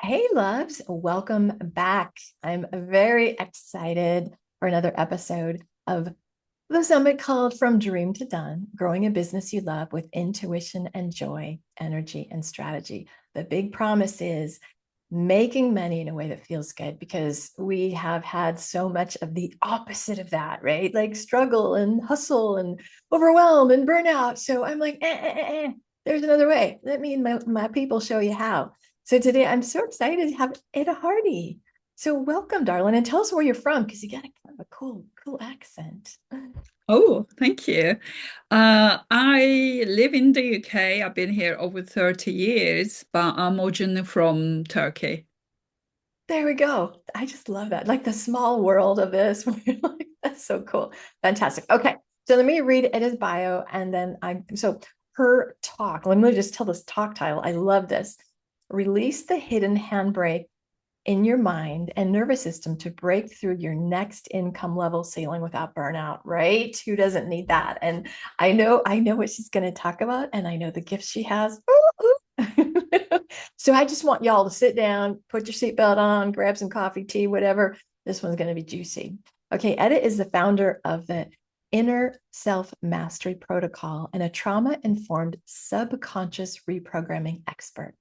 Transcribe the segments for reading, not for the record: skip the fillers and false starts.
Hey, loves, welcome back. I'm very excited for another episode of the summit called From Dream to Done, Growing a Business You Love with Intuition and Joy, Energy and Strategy. The big promise is making money in a way that feels good because we have had so much of the opposite of that, right? Like struggle and hustle and overwhelm and burnout. So I'm like, there's another way. Let me and my people show you how. So today I'm so excited to have Eda Hardy. So welcome, darling, and tell us where you're from because you got a kind of a cool accent. Oh, thank you. I live in the UK. I've been here over 30 years, but I'm originally from Turkey. There we go. I just love that. Like the small world of this. Like, that's so cool. Fantastic. Okay. So let me read Eda's bio and then so her talk. Let me just tell this talk title. I love this. Release the hidden handbrake in your mind and nervous system to break through your next income level ceiling without burnout, right? Who doesn't need that? And I know what she's going to talk about, and I know the gifts she has. Ooh, ooh. So I just want y'all to sit down, put your seatbelt on, grab some coffee, tea, whatever. This one's going to be juicy. Okay, Eda is the founder of the Inner Self Mastery Protocol and a trauma informed subconscious reprogramming expert.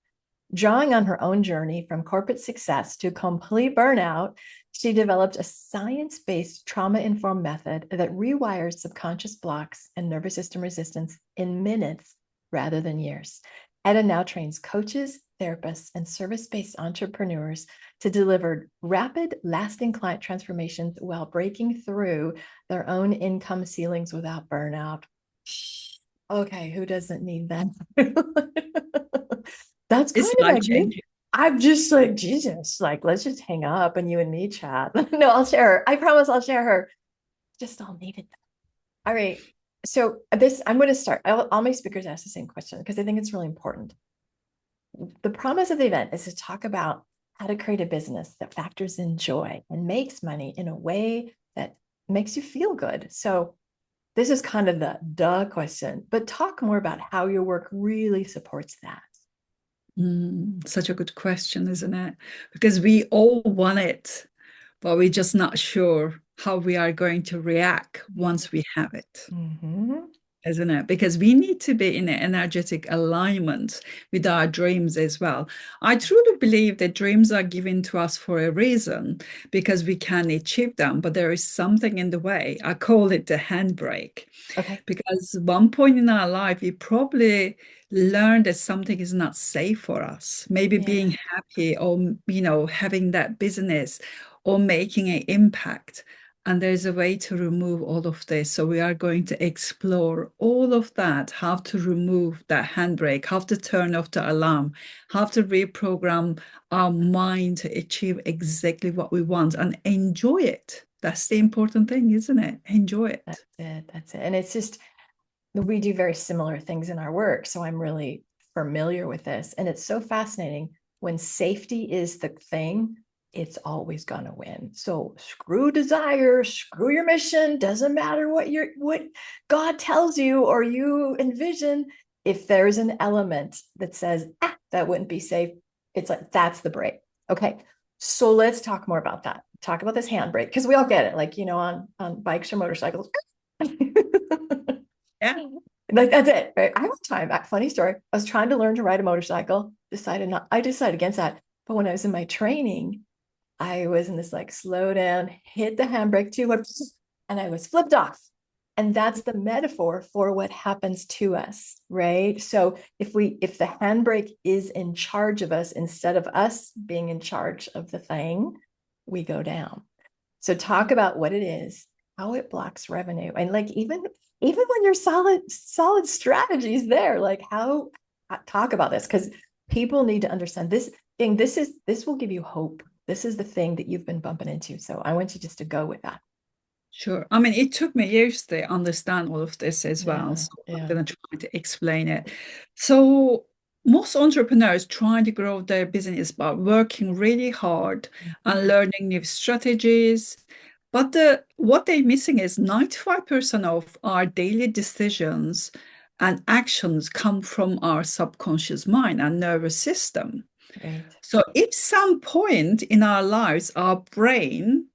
Drawing on her own journey from corporate success to complete burnout, she developed a science based trauma informed method that rewires subconscious blocks and nervous system resistance in minutes rather than years. Eda now trains coaches, therapists, and service based entrepreneurs to deliver rapid, lasting client transformations while breaking through their own income ceilings without burnout. Okay, who doesn't need that? That's It's kind of like me. life-changing. I'm just like, Jesus, like, let's just hang up and you and me chat. No, I'll share her. I promise I'll share her. Just all needed that. All right. So I'm going to start. All my speakers ask the same question because I think it's really important. The promise of the event is to talk about how to create a business that factors in joy and makes money in a way that makes you feel good. So this is kind of the duh question, but talk more about how your work really supports that. Such a good question, isn't it? Because we all want it, but we're just not sure how we are going to react once we have it. Mm-hmm. Isn't it? Because we need to be in an energetic alignment with our dreams as well. I truly believe that dreams are given to us for a reason because we can achieve them, but there is something in the way. I call it the handbrake. Okay. Because one point in our life, we probably learned that something is not safe for us. Maybe Yeah. being happy or, having that business or making an impact. And there's a way to remove all of this. So we are going to explore all of that, how to remove that handbrake, how to turn off the alarm, how to reprogram our mind to achieve exactly what we want and enjoy it. That's the important thing, isn't it? Enjoy That's it. it. That's it. And it's just, we do very similar things in our work. So I'm really familiar with this. And it's so fascinating. When safety is the thing, it's always going to win. So screw desire, screw your mission. Doesn't matter what God tells you or you envision. If there's an element that says, that wouldn't be safe, it's like, that's the break. Okay. So let's talk more about that. Talk about this handbrake because we all get it, like, on bikes or motorcycles. Yeah. Like that's it. Right? I have a time, funny story. I was trying to learn to ride a motorcycle, I decided against that. But when I was in my training, I was in this like slow down, hit the handbrake too, and I was flipped off. And that's the metaphor for what happens to us, right? So if the handbrake is in charge of us instead of us being in charge of the thing, we go down. So talk about what it is, how it blocks revenue, and like even when your solid strategies there, like how talk about this because people need to understand this thing. This will give you hope. This is the thing that you've been bumping into. So I want you just to go with that. Sure. I mean, it took me years to understand all of this as well. Yeah, So I'm yeah. going to try to explain it. So most entrepreneurs trying to grow their business by working really hard and learning new strategies. But what they're missing is 95% of our daily decisions and actions come from our subconscious mind and nervous system. Right. So if some point in our lives, our brain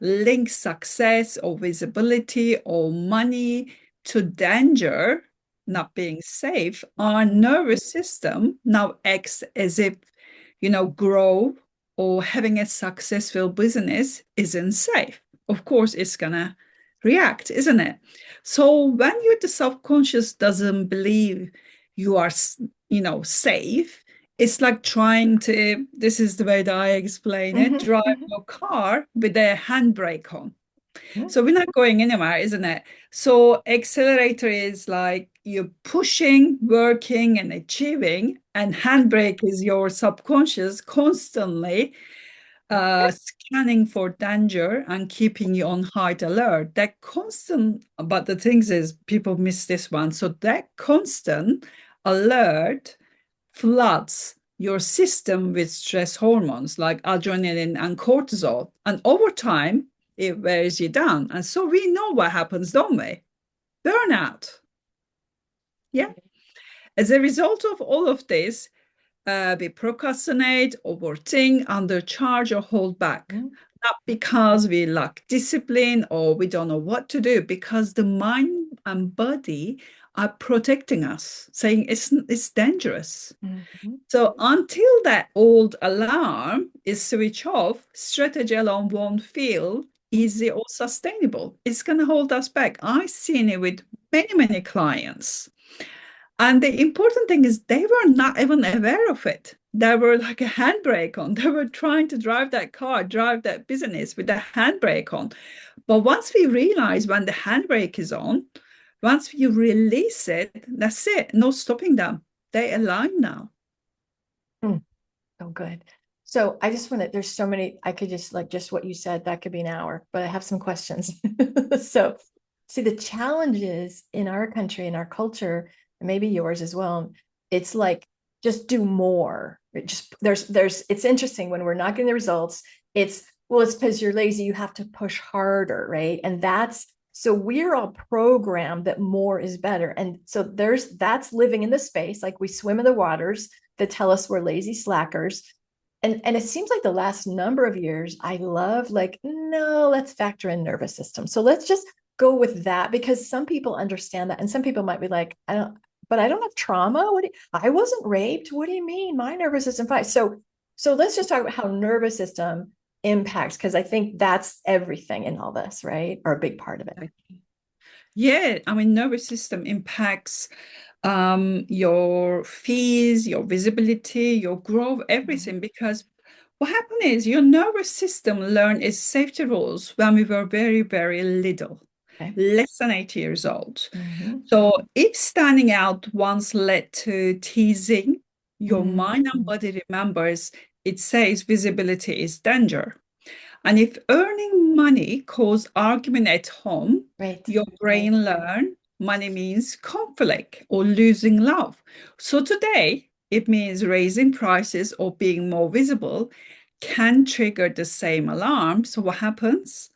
links success or visibility or money to danger, not being safe, our nervous system now acts as if, growth or having a successful business isn't safe. Of course, it's gonna react, isn't it? So when the subconscious doesn't believe you are, safe, it's like trying to, this is the way that I explain it, Hmm. drive Hmm. your car with a handbrake on. Hmm. So we're not going anywhere, isn't it? So accelerator is like you're pushing, working, and achieving, and handbrake is your subconscious constantly scanning for danger and keeping you on high alert. That constant, but the thing is, people miss this one. So that constant alert floods your system with stress hormones like adrenaline and cortisol. And over time, it wears you down. And so we know what happens, don't we? Burnout. Yeah. As a result of all of this, we procrastinate, overthink, undercharge, or hold back. Hmm. Not because we lack discipline or we don't know what to do, because the mind and body are protecting us, saying it's dangerous. Hmm. So until that old alarm is switched off, strategy alone won't feel easy or sustainable. It's going to hold us back. I've seen it with many, many clients. And the important thing is they were not even aware of it. They were like a handbrake on. They were trying to drive that car, drive that business with the handbrake on. But once we realize when the handbrake is on, once you release it, that's it. No stopping them. They align now. So good. So I just want to, there's so many, I could just like just what you said, that could be an hour, but I have some questions. So see the challenges in our country, in our culture, and maybe yours as well. It's like just do more. It just there's it's interesting when we're not getting the results. It's well, it's because you're lazy, you have to push harder, right? And that's so we're all programmed that more is better. And so that's living in the space, like we swim in the waters that tell us we're lazy slackers. And it seems like the last number of years, I love like, no, let's factor in nervous system. So let's just go with that because some people understand that. And some people might be like, I don't, but I don't have trauma. I wasn't raped. What do you mean? My nervous system fine. So let's just talk about how nervous system impacts, because I think that's everything in all this, right? Or a big part of it. Yeah, I mean, nervous system impacts your fees, your visibility, your growth, Mhm. everything. Because what happened is your nervous system learned its safety rules when we were very, very little, Okay. less than 8 years old. Hmm. So if standing out once led to teasing, your mind and Hmm. body remembers it says visibility is danger. And if earning money cause argument at home, Right. your brain learn money means conflict or losing love. So today, it means raising prices or being more visible can trigger the same alarm. So what happens?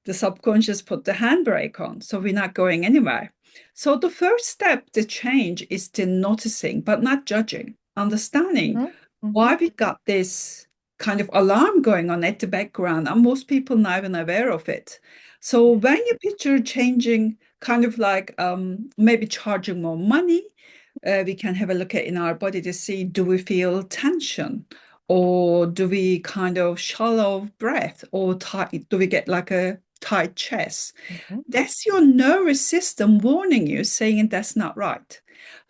The subconscious put the handbrake on, so we're not going anywhere. So the first step to change is to noticing, but not judging, understanding why Hmm. we got this kind of alarm going on at the background, and most people not even aware of it. So when you picture changing, kind of like maybe charging more money, we can have a look at in our body to see do we feel tension or do we kind of shallow breath or tight, do we get like a tight chest? Hmm. That's your nervous system warning you, saying that's not right.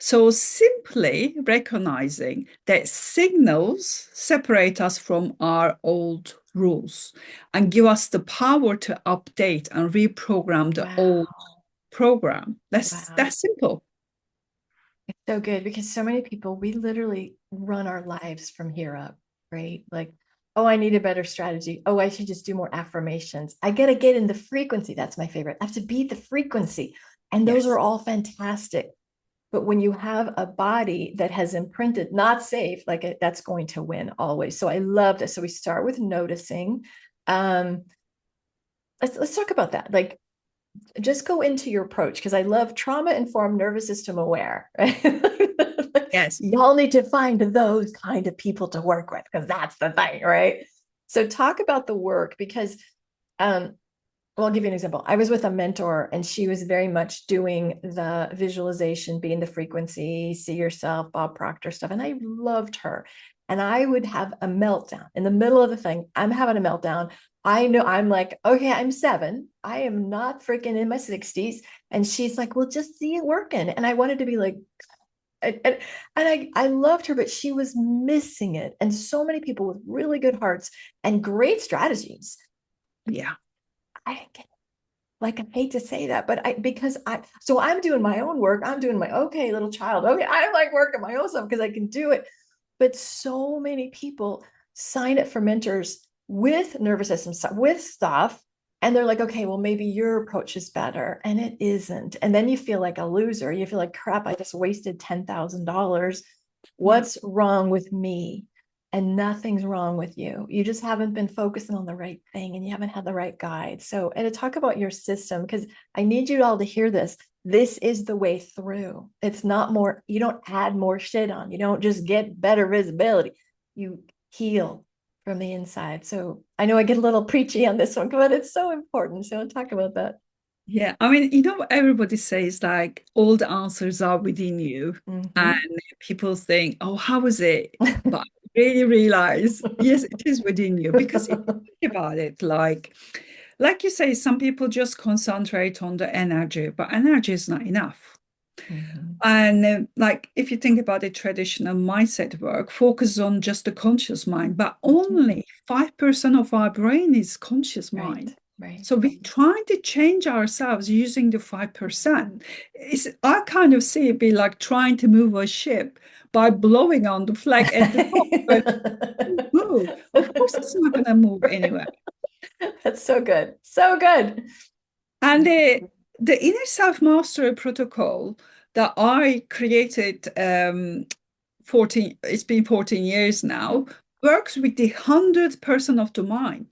So simply recognizing that signals separate us from our old rules and give us the power to update and reprogram the old Wow. program. That's Wow. that's simple. It's so good because so many people, we literally run our lives from here up, right? Like, oh, I need a better strategy. Oh, I should just do more affirmations. I got to get in the frequency. That's my favorite. I have to beat the frequency. And those are Yes. all fantastic. But when you have a body that has imprinted not safe, like that's going to win always. So I love this. So we start with noticing. Um, let's talk about that. Like just go into your approach because I love trauma informed nervous system aware, right? Yes. Y'all need to find those kind of people to work with because that's the thing, right? So talk about the work because um well, I'll give you an example. I was with a mentor and she was very much doing the visualization, being the frequency, see yourself, Bob Proctor stuff. And I loved her. And I would have a meltdown in the middle of the thing. I'm having a meltdown. I know I'm like, okay, I'm 7. I am not freaking in my 60s. And she's like, well, just see it working. And I wanted to be like, and I loved her, but she was missing it. And so many people with really good hearts and great strategies. Yeah. I didn't get like I hate to say that, but so I'm doing my own work. I'm doing my okay, little child. Okay, I like working my own stuff because I can do it. But so many people sign up for mentors with nervous system stuff, with stuff, and they're like, okay, well, maybe your approach is better, and it isn't. And then you feel like a loser. You feel like crap. I just wasted $10,000. Yeah. What's wrong with me? And nothing's wrong with you. You just haven't been focusing on the right thing and you haven't had the right guide. So, and to talk about your system, because I need you all to hear this. This is the way through. It's not more, you don't add more shit on. You don't just get better visibility. You heal from the inside. So I know I get a little preachy on this one, but it's so important. So talk about that. Yeah, I mean, everybody says like all the answers are within you, and Mm-hmm. people think, "Oh, how is it?" But I really realize, yes, it is within you because if you think about it, like you say, some people just concentrate on the energy, but energy is not enough. Mm-hmm. And like if you think about the traditional mindset work, focus on just the conscious mind, but Mm-hmm. only 5% of our brain is conscious Right, mind. right. So we're trying to change ourselves using the 5%. I kind of see it be like trying to move a ship by blowing on the flag at the top, but move. Of course, it's not going to move anywhere. That's so good. So good. And the inner self mastery protocol that I created 14, it's been 14 years now, works with the 100% of the mind.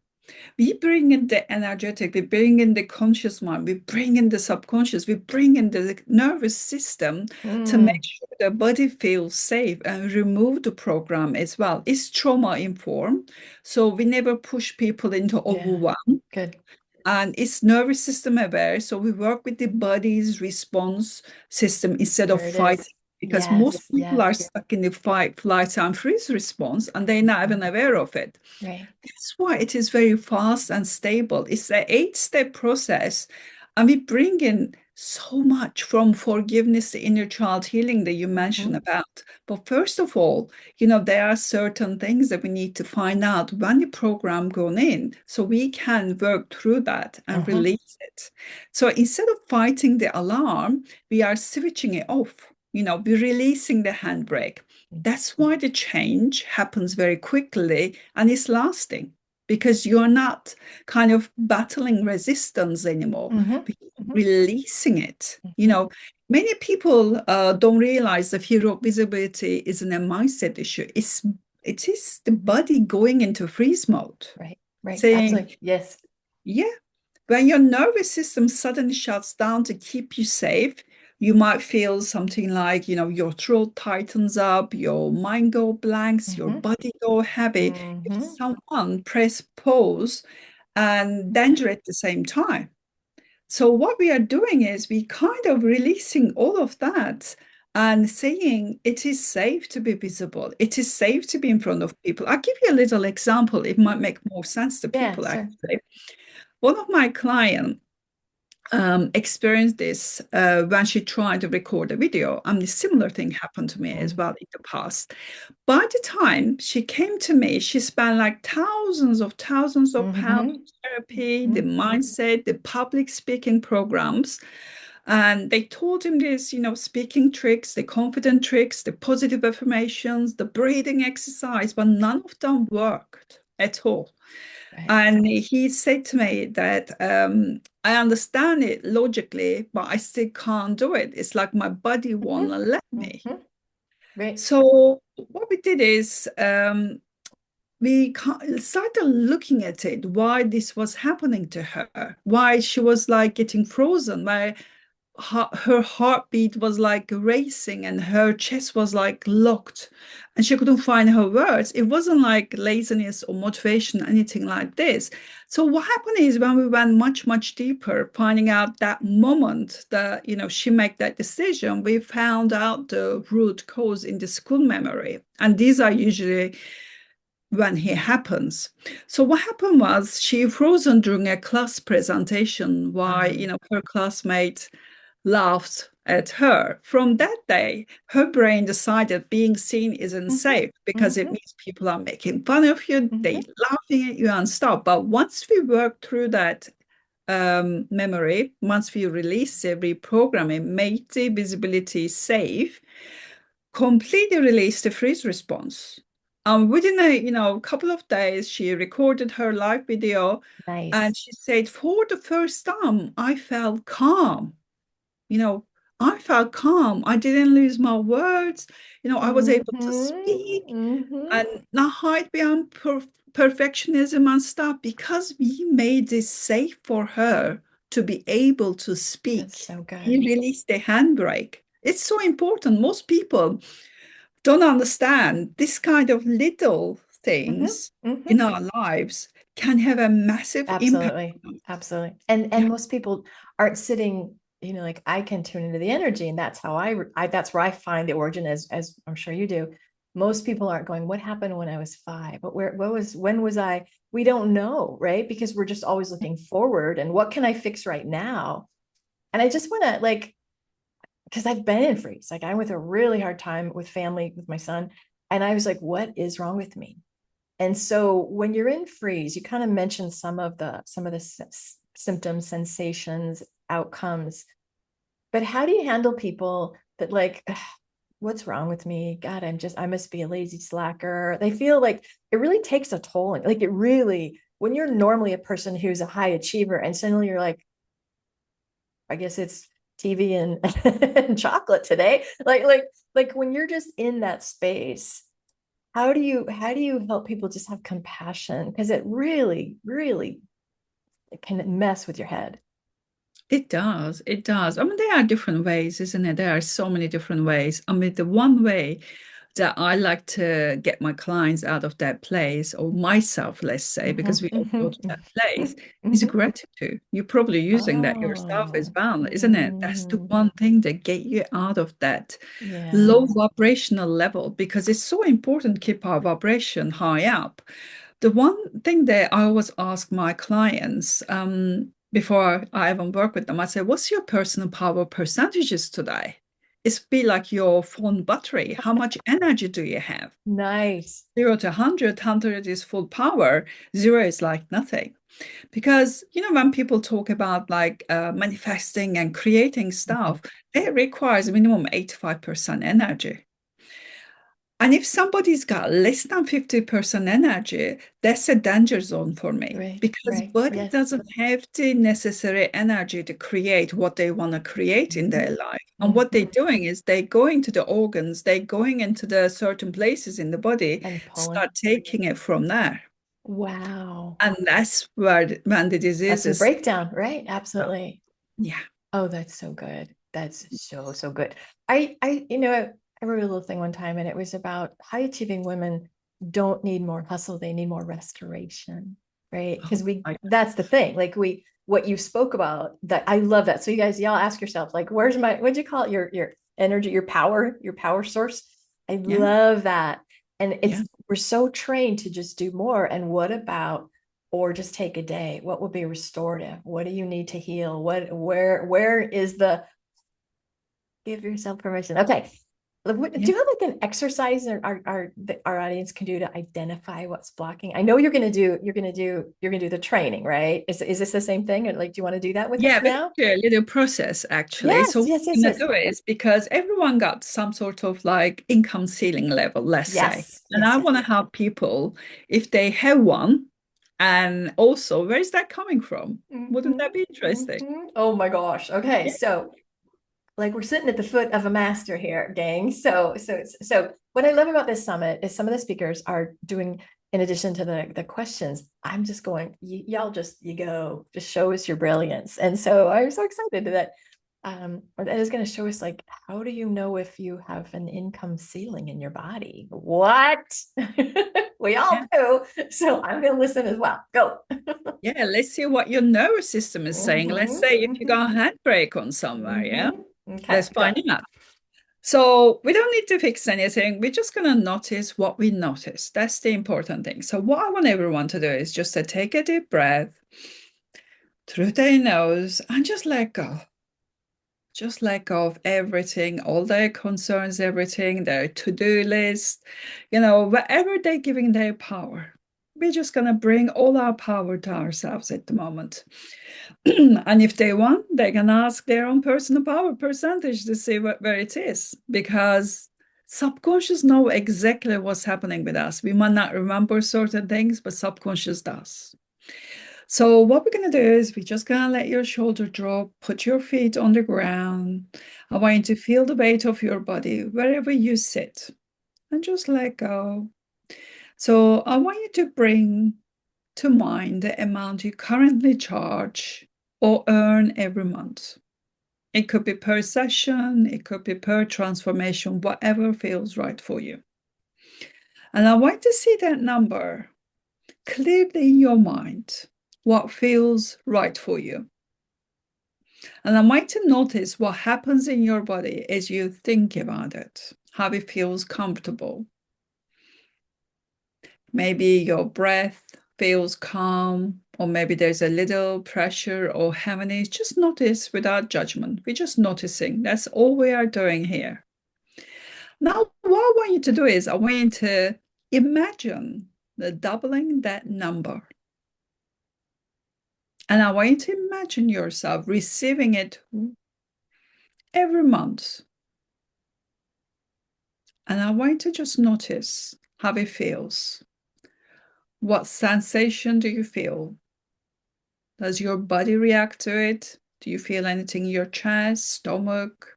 We bring in the energetic, we bring in the conscious mind, we bring in the subconscious, we bring in the nervous system to make Mm, sure the body feels safe and remove the program as well. It's trauma informed. So we never push people into yeah, overwhelm, good. and it's nervous system aware. So we work with the body's response system instead of There it is. fighting, because most Yes, people are yes. stuck in the fight, flight, and freeze response, and they're not even aware of it. Right. That's why it is very fast and stable. It's an 8-step process. And we bring in so much from forgiveness to inner child healing that you mentioned Mm-hmm. about. But first of all, there are certain things that we need to find out when the program going in so we can work through that and Mm-hmm. release it. So instead of fighting the alarm, we are switching it off. We're releasing the handbrake. That's why the change happens very quickly and is lasting because you're not kind of battling resistance anymore, Mm-hmm. releasing it. Mm-hmm. Many people don't realize the fear of visibility isn't a mindset issue. It is the body going into freeze mode, Right, right. saying, Absolutely. Yes. yeah, when your nervous system suddenly shuts down to keep you safe, you might feel something like, your throat tightens up, your mind go blanks, your Mm-hmm. body go heavy. Mm-hmm. It's someone press pause and danger at the same time. So what we are doing is we kind of releasing all of that and saying it is safe to be visible. It is safe to be in front of people. I'll give you a little example. It might make more sense to Yeah, people sure. actually. One of my clients experienced this when she tried to record a video. And a similar thing happened to me as Mm-hmm. well in the past. By the time she came to me, she spent like thousands of pounds Mm-hmm. of therapy, the mindset, the public speaking programs. And they taught him this, speaking tricks, the confident tricks, the positive affirmations, the breathing exercise, but none of them worked at all. Right. And he said to me that I understand it logically, but I still can't do it. It's like my body won't let Mm-hmm. me. Mm-hmm. Right. So what we did is we started looking at it, why this was happening to her, why she was like getting frozen, why her heartbeat was like racing and her chest was like locked and she couldn't find her words. It wasn't like laziness or motivation, anything like this. So what happened is when we went much, much deeper, finding out that moment that, she made that decision, we found out the root cause in the school memory. And these are usually when it happens. So what happened was she frozen during a class presentation while, Mm-hmm. her classmate laughed at her. From that day, her brain decided being seen isn't Mm-hmm. safe because it Mm-hmm. means people are making fun of you, they Mm-hmm. laughing at you and stuff. But once we work through that memory, once we release it, reprogramming, make the visibility safe, completely release the freeze response. Within a couple of days, she recorded her live video, and Nice. she said, "For the first time, I felt calm. You know, I felt calm. I didn't lose my words. I was able to Mm-hmm. speak Mm-hmm. and not hide behind perfectionism and stuff because we made this safe for her to be able to That's speak. so We good. released the handbrake. It's so important. Most people don't understand this kind of little Mm-hmm. things Mm-hmm. in our lives can have a massive impact Absolutely. on us. Absolutely. Yeah, And most people aren't sitting, like I can tune into the energy, and that's how I that's where I find the origin, as I'm sure you do. Most people aren't going, what happened when I was 5? But when was I? We don't know, right? Because we're just always looking forward and what can I fix right now? And I just want to because I've been in freeze. Like I went through a really hard time with family, with my son. And I was like, what is wrong with me? And so when you're in freeze, you kind of mentioned some of the symptoms, sensations, outcomes. But how do you handle people that like, what's wrong with me? God, I must be a lazy slacker. They feel like it really takes a toll. Like it really, when you're normally a person who's a high achiever and suddenly you're like, I guess it's TV and, and chocolate today. Like when you're just in that space, how do you help people just have compassion? Because it really, really it can mess with your head. it does. It does. I mean, there are different ways, isn't it? There are so many different ways. I mean, the one way that I like to get my clients out of that place, or myself, let's say, because Mhm, we all go mhm, to that place, is mhm. gratitude. You're probably using that yourself as Oh, well, isn't it? That's the mm, one thing that get you out of that low yeah. vibrational level because it's so important to keep our vibration high up. The one thing that I always ask my clients before I even work with them, I say, "What's your personal power percentages today?" It's be like your phone battery. How much energy do you have? Nice. 0 to 100, 100 is full power, zero is like nothing. Because, when people talk about like manifesting and creating Mhm. stuff, it requires minimum 85% energy. And if somebody's got less than 50% energy, that's a danger zone for me Right, because right. body Yes. doesn't have the necessary energy to create what they want to create in their Mhm, life. And what they're mhm. doing is they go into the organs, they going into the certain places in the body, And pulling. start taking it from there. Wow. And that's where when the That's the diseases breakdown, right? start. Absolutely. Yeah. Oh, that's so good. That's so, so good. I wrote a little thing one time and it was about high achieving women don't need more hustle, they need more restoration, right? Oh, Because I, that's the thing. What you spoke about, that I love that. So you guys, y'all ask yourself, like, what'd you call it? Your energy, your power source. I yeah, love that. And yeah. we're so trained to just do more. And what about or just take a day? What will be restorative? What do you need to heal? Where is the give yourself permission? Okay. Do Yeah. you have like an exercise our audience can do to identify what's blocking? I know you're gonna do the training, right? Is this the same thing? Or like, do you want to do that with Yeah, us we're going now? to do a little process actually. So Yes, what yes, we're yes, going to yes. do is because everyone got some sort of like income ceiling level, let's say. Yes, And yes, I yes. want to help people if they have one. And also, where is that coming from? Wouldn't Mhm, that be interesting? mhm. Oh my gosh. Okay, Yeah. so like we're sitting at the foot of a master here, gang. So what I love about this summit is some of the speakers are doing, in addition to the questions, I'm just going, y'all just you go, just show us your brilliance. And so I'm so excited that that is going to show us like, how do you know if you have an income ceiling in your body? What? We all Yeah. do. So I'm going to listen as well. Go. Yeah, let's see what your nervous system is saying. Let's say if you got a handbrake on somewhere, yeah? Okay, Let's go. find out. So we don't need to fix anything. We're just going to notice what we notice. That's the important thing. So what I want everyone to do is just to take a deep breath through their nose and just let go. Just let go of everything, all their concerns, everything, their to-do list, whatever they're giving their power. We're just going to bring all our power to ourselves at the moment. And if they want, they can ask their own personal power percentage to see where it is, because subconscious know exactly what's happening with us. We might not remember certain things, but subconscious does. So what we're going to do is we're just going to let your shoulder drop, put your feet on the ground. I want you to feel the weight of your body wherever you sit and just let go. So I want you to bring to mind the amount you currently charge or earn every month. It could be per session, it could be per transformation, whatever feels right for you. And I want to see that number clearly in your mind, what feels right for you. And I want to notice what happens in your body as you think about it, how it feels comfortable. Maybe your breath feels calm, or maybe there's a little pressure or heaviness. Just notice without judgment. We're just noticing. That's all we are doing here. Now, what I want you to do is I want you to imagine the doubling that number. And I want you to imagine yourself receiving it every month. And I want you to just notice how it feels. What sensation do you feel? Does your body react to it? Do you feel anything in your chest, stomach,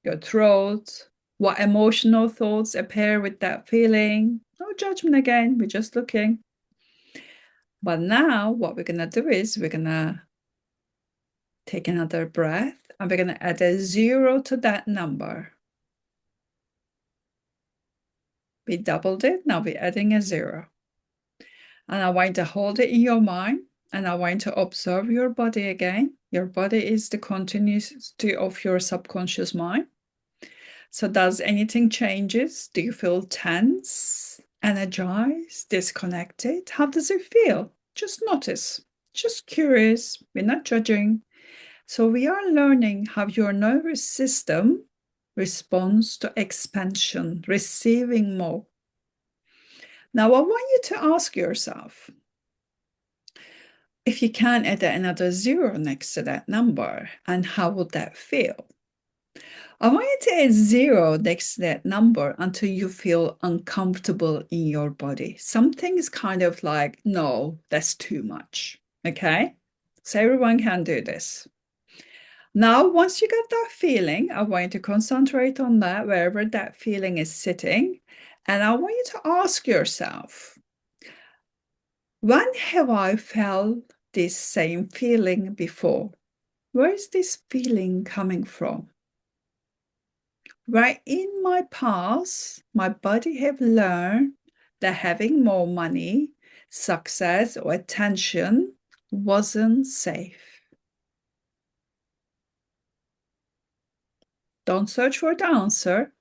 your throat? What emotional thoughts appear with that feeling? No judgment again, we're just looking. But now what we're going to do is we're going to take another breath and we're going to add a 0 to that number. We doubled it, now we're adding a 0. And I want to hold it in your mind and I want to observe your body again. Your body is the continuity of your subconscious mind. So does anything changes? Do you feel tense, energized, disconnected? How does it feel? Just notice, just curious. We're not judging. So we are learning how your nervous system responds to expansion, receiving more. Now, I want you to ask yourself, if you can add another 0 next to that number, and how would that feel? I want you to add 0 next to that number until you feel uncomfortable in your body. Something is kind of like, no, that's too much. Okay? So everyone can do this. Now, once you get that feeling, I want you to concentrate on that, wherever that feeling is sitting. And I want you to ask yourself, when have I felt this same feeling before? Where is this feeling coming from? Right in my past, my body have learned that having more money, success, or attention wasn't safe. Don't search for the answer.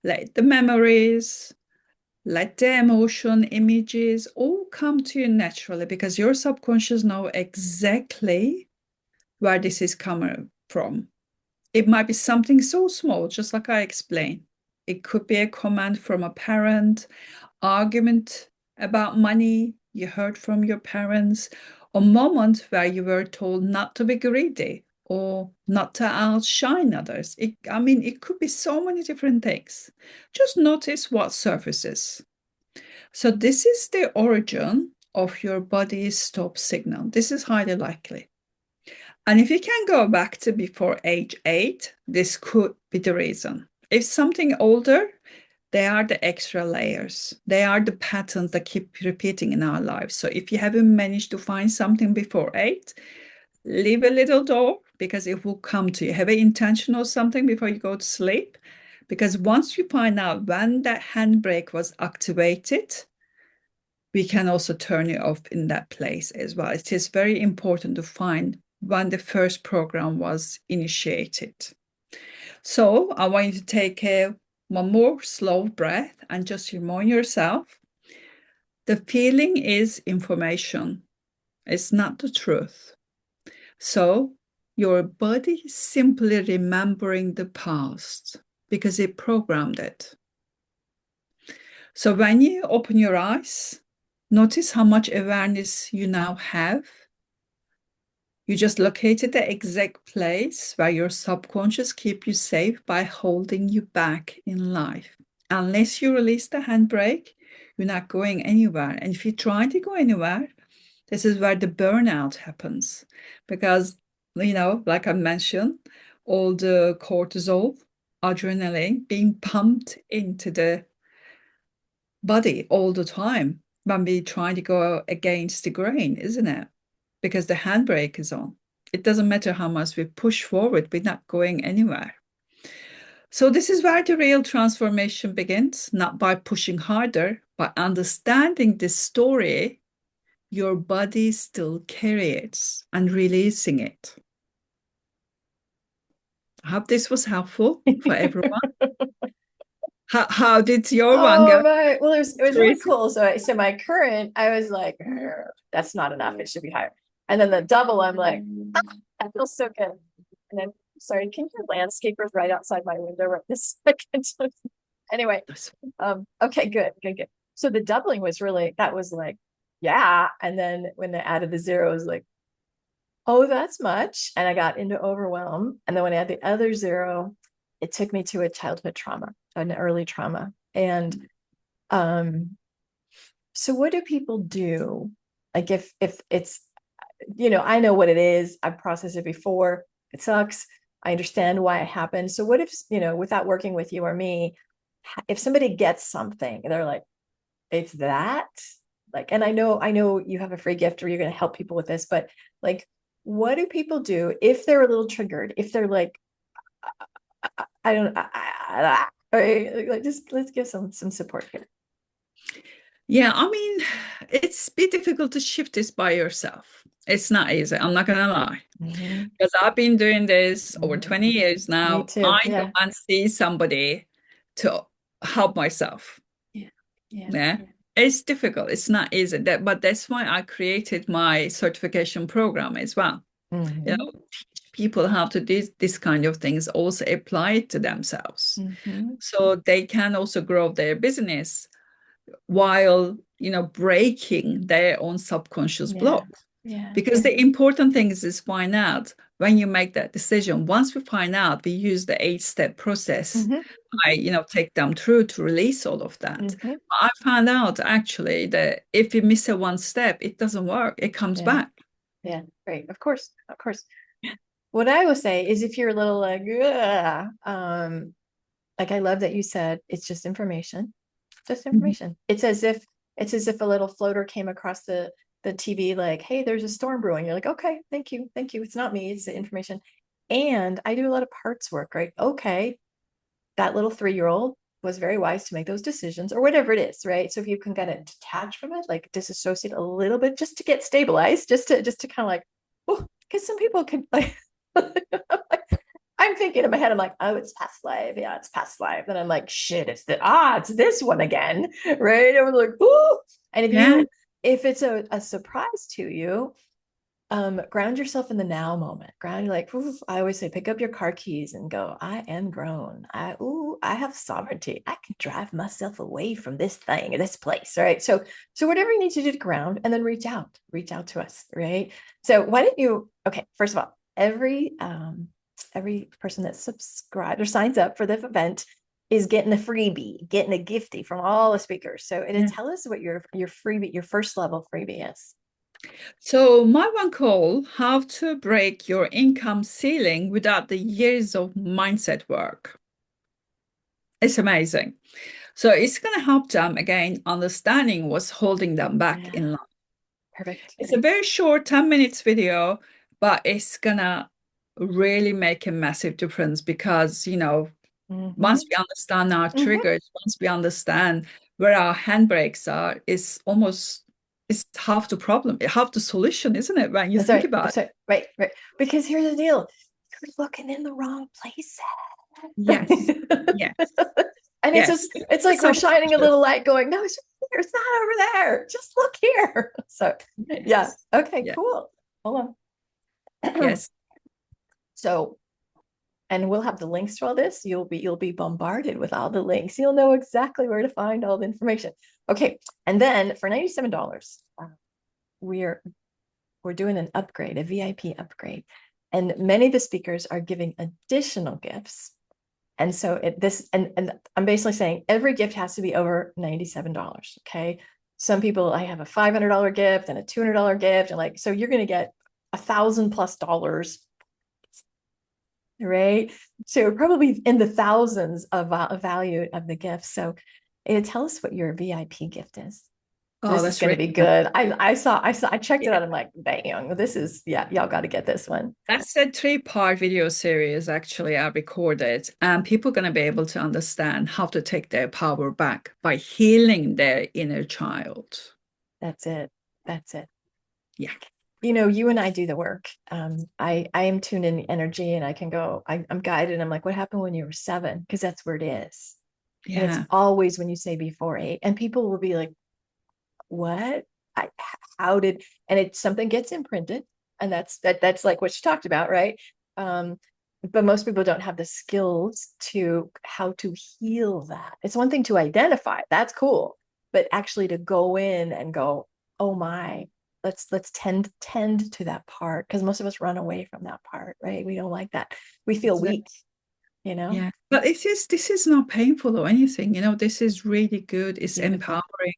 Let the memories, let the emotion, images all come to you naturally, because your subconscious know exactly where this is coming from. It might be something so small, just like I explained. It could be a comment from a parent, argument about money you heard from your parents, or moment where you were told not to be greedy or not to outshine others. It could be so many different things. Just notice what surfaces. So this is the origin of your body's stop signal. This is highly likely. And if you can go back to before age 8, this could be the reason. If something older, they are the extra layers. They are the patterns that keep repeating in our lives. So if you haven't managed to find something before 8, leave a little door, because it will come to you. Have an intention or something before you go to sleep. Because once you find out when that handbrake was activated, we can also turn it off in that place as well. It is very important to find when the first program was initiated. So I want you to take one more slow breath and just remind yourself the feeling is information, it's not the truth. So your body is simply remembering the past because it programmed it. So when you open your eyes, notice how much awareness you now have. You just located the exact place where your subconscious keep you safe by holding you back in life. Unless you release the handbrake, you're not going anywhere. And if you try to go anywhere, this is where the burnout happens. Because, like I mentioned, all the cortisol, adrenaline being pumped into the body all the time when we try to go against the grain, isn't it? Because the handbrake is on. It doesn't matter how much we push forward, we're not going anywhere. So this is where the real transformation begins, not by pushing harder, but understanding the story your body still carries and releasing it. I hope this was helpful for everyone. How did your one go? Oh my, well, it was really cool. So my current, I was like, that's not enough. It should be higher. And then the double, I'm like, that feels so good. And then, sorry, can you hear landscapers right outside my window right this second? Anyway, okay, good. So the doubling was really, that was like, yeah. And then when they added the zero, it was like, oh, that's much. And I got into overwhelm. And then when I had the other zero, it took me to a childhood trauma, an early trauma. And so what do people do? Like if it's, I know what it is. I've processed it before. It sucks. I understand why it happened. So what if, without working with you or me, if somebody gets something, they're like, it's that? Like, and I know you have a free gift or you're going to help people with this, but like, what do people do if they're a little triggered? If they're like, I don't, like, just let's give some support here. Yeah, I mean, it's a bit difficult to shift this by yourself. It's not easy. I'm not gonna lie. Because I've been doing this over 20 years Me now. too. I go Yeah. and see somebody to help myself. Yeah. Yeah. Yeah. It's difficult. It's not easy. But that's why I created my certification program as well. Teach people how to do this kind of things, also apply it to themselves. So they can also grow their business while, breaking their own subconscious block. Yeah. Because the important thing is find out when you make that decision. Once we find out, we use the 8-step process. I, take them through to release all of that. I found out actually that if you miss a one step, it doesn't work. It comes back. Yeah, great. Of course. What I will say is if you're a little like, like I love that you said it's just information. Just information. It's as if a little floater came across the TV like, hey, there's a storm brewing. You're like, okay, thank you. It's not me, it's the information. And I do a lot of parts work, right? Okay, that little 3-year-old was very wise to make those decisions or whatever it is, right? So if you can kind of detach from it, like disassociate a little bit just to get stabilized, just to kind of like, oh, because some people can like I'm thinking in my head, I'm like, oh, it's past life. Yeah, it's past life. And I'm like, shit, it's this one again. Right. And we're like, oh, and if it's a surprise to you, ground yourself in the now moment. Ground, you're like, I always say, pick up your car keys and go, I am grown. I have sovereignty. I can drive myself away from this thing, this place. Right. So whatever you need to do to ground and then reach out to us. Right. So why don't you, okay, first of all, every person that subscribes or signs up for the event is getting a freebie, getting a gifty from all the speakers. So tell us what your freebie, your first level freebie is. So my one call, how to break your income ceiling without the years of mindset work. It's amazing. So it's going to help them again understanding what's holding them back in life. Perfect. It's a very short 10 minutes video, but it's gonna really make a massive difference because, Hmm. once we understand our Hmm. triggers, once we understand where our handbrakes are, it's half the problem, half the solution, isn't it? When you That's think right. about it. That's right. Right. Right. Because here's the deal. You're looking in the wrong places. Yes, yes, And it's yes. just, it's like we're shining a Subconscious. little light going, no, it's right here. It's not over there. Just look here. So, yeah. Yes, Okay, yeah, cool. Hold on. yes. So, and we'll have the links to all this. You'll be bombarded with all the links. You'll know exactly where to find all the information. Okay. And then for $97, we're we're doing an upgrade, a VIP upgrade. And many of the speakers are giving additional gifts. And so and I'm basically saying every gift has to be over $97. Okay. Some people, I have a $500 gift and a $200 gift. And like, so you're going to get $1,000+ right? So probably in the thousands of value of the gift. So tell us what your VIP gift is. Oh, This is that's going to really be nice. good. I checked it Yeah. out. I'm like, dang, this is, yeah, y'all got to get this one. That's a three-part video series actually I recorded, and people are going to be able to understand how to take their power back by healing their inner child. That's it. That's it. Yeah, You and I do the work. I am tuned in energy and I can go, I'm guided. I'm like, what happened when you were 7? Because that's where it is. And it's yeah, always when you say before 8. And people will be like, what? I, how did, and it's something gets imprinted. And that's like what she talked about, right? Um, but most people don't have the skills to how to heal that. It's one thing to identify, that's cool, but actually to go in and go, oh my, let's tend to that part, because most of us run away from that part, right? We don't like that. We feel that's it. weak, you know? Yeah. But this is not painful or anything, this is really good. It's Beautiful. empowering.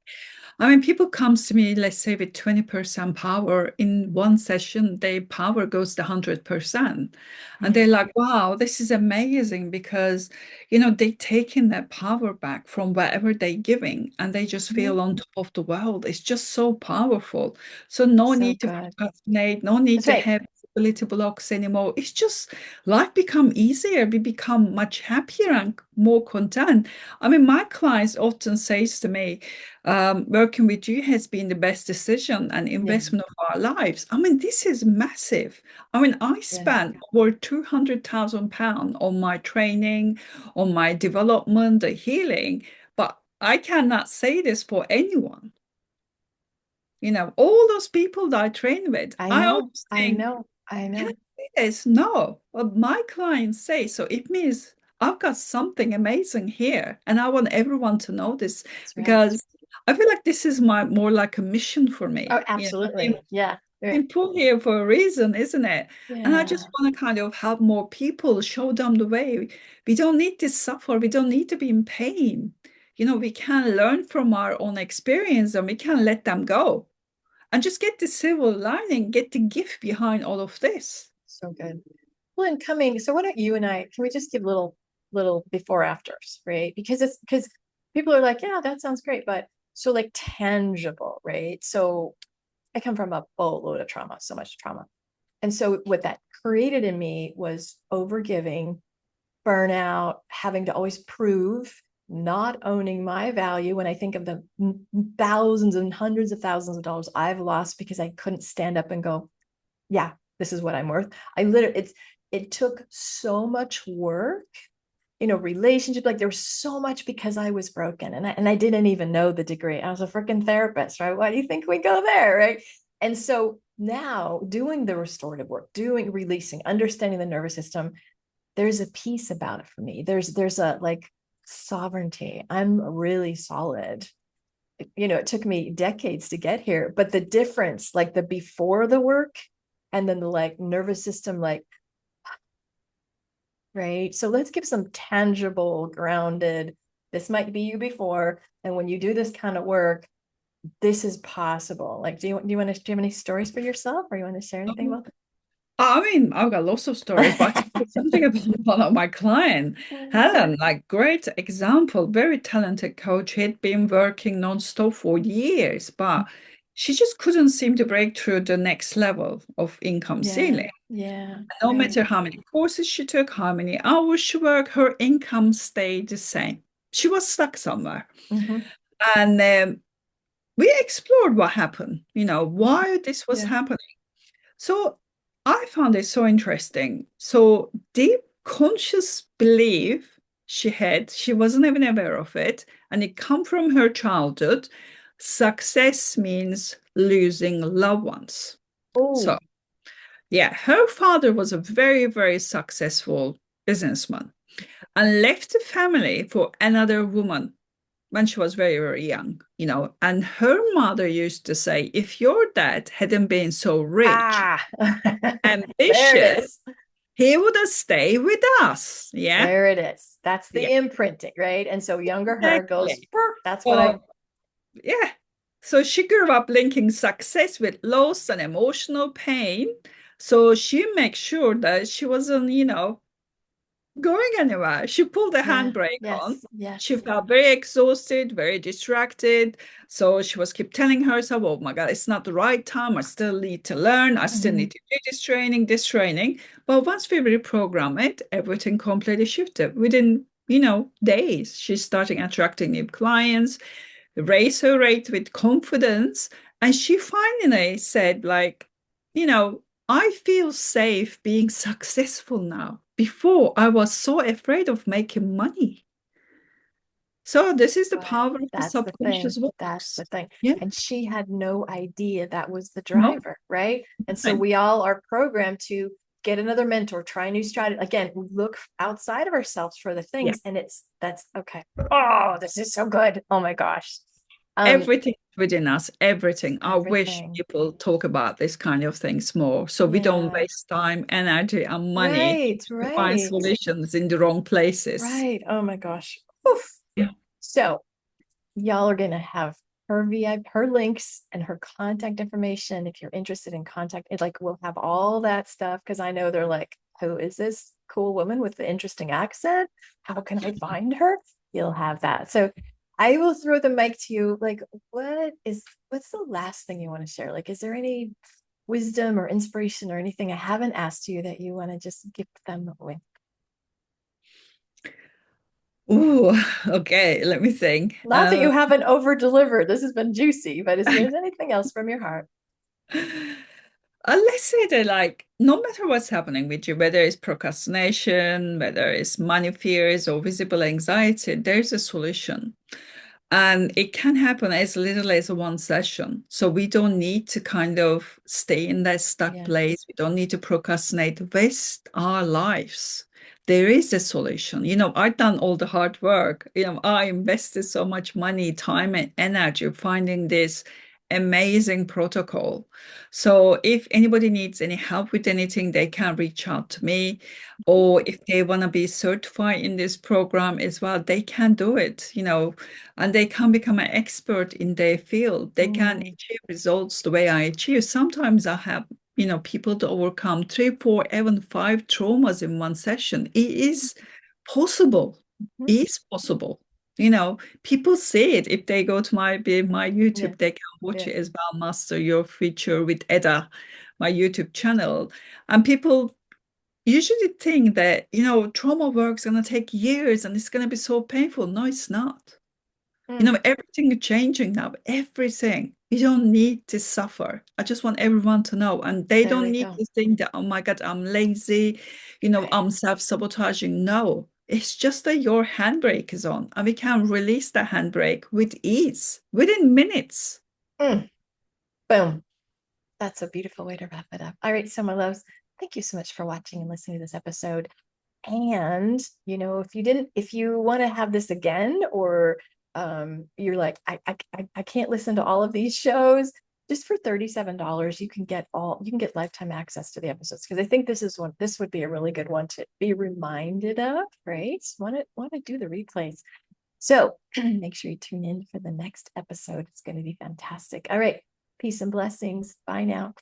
I mean, people comes to me, let's say with 20% power in one session, their power goes to 100%. And they're Mm-hmm. like, wow, this is amazing because, they taking their power back from whatever they're giving and they just Mm-hmm. feel on top of the world. It's just so powerful. So no So need to good. procrastinate, no need That's to right. have ability blocks anymore. It's just life become easier. We become much happier and more content. I mean, my clients often says to me, working with you has been the best decision and Yeah. investment of our lives. I mean, this is massive. I mean, I Yeah. spent over £200,000 on my training, on my development, the healing, but I cannot say this for anyone. All those people that I train with, I I know. always I think, know. I can I know. say this? No. But my clients say, so it means I've got something amazing here. And I want everyone to know this That's right. because I feel like this is my more like a mission for Oh, me. absolutely. Yeah. Been put here for a reason, isn't it? And I just Yeah. want to kind of help more people, show them the way. We don't need to suffer. We don't need to be in pain. We can learn from our own experience and we can let them go and just get the silver lining, get the gift behind all of this. So good. Well, and coming, so why don't you and I, can we just give little before afters, right? Because people are like, yeah, that sounds great, but so like tangible, right? So I come from a boatload of trauma, so much trauma. And so what that created in me was overgiving, burnout, having to always prove, not owning my value. When I think of the thousands and hundreds of thousands of dollars I've lost because I couldn't stand up and go, yeah, this is what I'm worth. It took so much work, relationship, like there was so much because I was broken and I didn't even know the degree. I was a freaking therapist, right? Why do you think we go there, right? And so now doing the restorative work, doing releasing, understanding the nervous system, there's a peace about it for me. There's a like sovereignty. I'm really solid. It took me decades to get here, but the difference, like the before the work and then the like nervous system, like, right? So let's give some tangible, grounded, this might be you before. And when you do this kind of work, this is possible. Like, do you have any stories for yourself, or you want to share anything about I mean, I've got lots of stories, but I tell you something about one of my clients, that? Helen, like great example, very talented coach. He'd been working nonstop for years, but she just couldn't seem to break through the next level of income Yeah. ceiling. Yeah. No Right. matter how many courses she took, how many hours she worked, her income stayed the same. She was stuck somewhere. Hmm. And we explored what happened, why this was Yeah. happening. So I found it so interesting. So deep conscious belief she had, she wasn't even aware of it, and it come from her childhood. Success means losing loved ones. So Oh, yeah, her father was a very, very successful businessman and left the family for another woman when she was very, very young. And her mother used to say, if your dad hadn't been so rich, ah, there it ambitious, is. he would have stayed with us. Yeah. There it is. That's Yeah, the imprinting, right? And so younger her goes, exactly. "Burp, that's what I, So, yeah. So she grew up linking success with loss and emotional pain. So she makes sure that she wasn't, going anywhere. She pulled the yeah, handbrake on. yes, She yes. felt very exhausted, very distracted. So she was keep telling herself, "Oh my God, it's not the right time. I still need to learn. I still Hmm. need to do this training, this training." But once we reprogram it, everything completely shifted. Within, days, she's starting attracting new clients, raise her rate with confidence. And she finally said, like, I feel safe being successful now. Before, I was so afraid of making money. So this is the But power of the that's the thing. subconscious That's works. the thing. Yeah. And she had no idea that was the No. driver, right? And so Right. we all are programmed to get another mentor, try new strategy. Again, we look outside of ourselves for the Yeah. things, and that's okay. Oh, this is so good. Oh my gosh. Um, Everything within us, everything. I wish everything. people talk about this kind of things more so we don't Yeah. waste time, energy, and money Right, to find right, solutions in the wrong places. right. Oh my gosh. Oof. Yeah. So y'all are gonna have her VIP, her links and her contact information. If you're interested in contact, it like we'll have all that stuff because I know they're like, who is this cool woman with the interesting accent? How can I find her? You'll have that. So I will throw the mic to you. Like, what's the last thing you want to share? Like, is there any wisdom or inspiration or anything I haven't asked you that you want to just give them with? Ooh, okay, let me think. Not that you haven't over delivered. This has been juicy, but is there anything else from your heart? Let's say that, like, no matter what's happening with you, whether it's procrastination, whether it's money fears or visible anxiety, there's a solution. And it can happen as little as one session. So we don't need to kind of stay in that stuck Yeah. place. We don't need to procrastinate, waste our lives. There is a solution. I've done all the hard work. I invested so much money, time, and energy finding this amazing protocol. So if anybody needs any help with anything, they can reach out to me. Or if they want to be certified in this program as well, they can do it, and they can become an expert in their field. They can Mm, achieve results the way I achieve. Sometimes I have, people to overcome 3, 4, even 5 traumas in one session. It is possible. mhm. It is possible. People see it. If they go to my Yeah. YouTube, they can watch Yeah. it as well, Master Your Future with Eda, my YouTube channel. And people usually think that, trauma work's going to take years and it's going to be so painful. No, it's not. Mm, Everything is changing now. Everything. You don't need to suffer. I just want everyone to know. And they there don't we need go. to think that, oh my God, I'm lazy, Right. I'm self-sabotaging. No, it's just that your handbrake is on and we can release the handbrake with ease within minutes. Mm, boom. That's a beautiful way to wrap it up. All right, so my loves, thank you so much for watching and listening to this episode. And if you want to have this again, or you're like, I can't listen to all of these shows, just for $37, you can get lifetime access to the episodes. Because I think this would be a really good one to be reminded of, right? Want to do the replays. So make sure you tune in for the next episode. It's going to be fantastic. All right. Peace and blessings. Bye now.